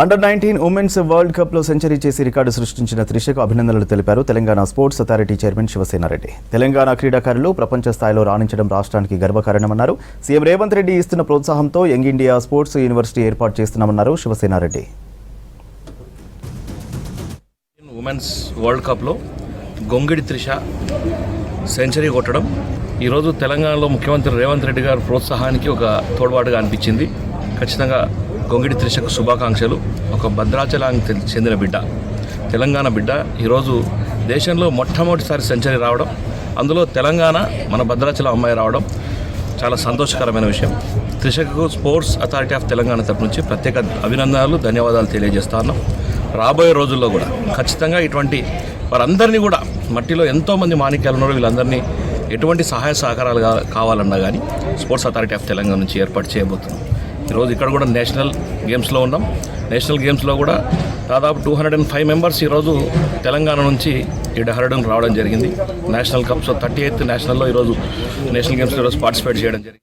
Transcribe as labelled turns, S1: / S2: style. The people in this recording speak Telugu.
S1: అండర్-19 ఉమెన్స్ వరల్డ్ కప్ లో సెంచరీ చేసి రికార్డు సృష్టించిన త్రిషకు అభినందనలు తెలిపారు Telangana sports authority chairman Shiva Sena Reddy. Telangana క్రీడాకారులు ప్రపంచ స్థాయిలో రాణించడం రాష్ట్రానికి గర్వకారణమన్నారు. సీఎం రేవంత్ రెడ్డి ఇస్తున్న ప్రోత్సాహంతో యంగ్ ఇండియా స్పోర్ట్స్ యూనివర్సిటీ ఏర్పాటు చేస్తున్నామన్నారు శివసేనారెడ్డి.
S2: ఉమెన్స్ వరల్డ్ కప్లో గొంగిడి త్రిష సెంచరీ కొట్టడం ఈరోజు తెలంగాణలో ముఖ్యమంత్రి రేవంత్ రెడ్డి గారి ప్రోత్సాహానికి ఒక తోడ్పాటుగా అనిపించింది. ఖచ్చితంగా గొంగిడి త్రిషకు శుభాకాంక్షలు. ఒక భద్రాచలానికి చెందిన బిడ్డ, తెలంగాణ బిడ్డ ఈరోజు దేశంలో మొట్టమొదటిసారి సెంచరీ రావడం, అందులో తెలంగాణ మన భద్రాచలం అమ్మాయి రావడం చాలా సంతోషకరమైన విషయం. త్రిషకు స్పోర్ట్స్ అథారిటీ ఆఫ్ తెలంగాణ తరపు నుంచి ప్రత్యేక అభినందనలు, ధన్యవాదాలు తెలియజేస్తా ఉన్నాం. రాబోయే రోజుల్లో కూడా ఖచ్చితంగా ఇటువంటి వారందరినీ కూడా, మట్టిలో ఎంతోమంది మాణిక్యాలు ఉన్నారు, వీళ్ళందరినీ ఎటువంటి సహాయ సహకారాలు కావాలన్నా కానీ స్పోర్ట్స్ అథారిటీ ఆఫ్ తెలంగాణ నుంచి ఏర్పాటు చేయబోతున్నాం. ఈరోజు ఇక్కడ కూడా నేషనల్ గేమ్స్లో ఉన్నాం. నేషనల్ గేమ్స్లో కూడా దాదాపు 205 మెంబర్స్ ఈరోజు తెలంగాణ నుంచి ఈ డెహ్రాడూన్ రావడం జరిగింది. నేషనల్ కప్స్ 38th నేషనల్లో ఈరోజు నేషనల్ గేమ్స్లో పార్టిసిపేట్ చేయడం జరిగింది.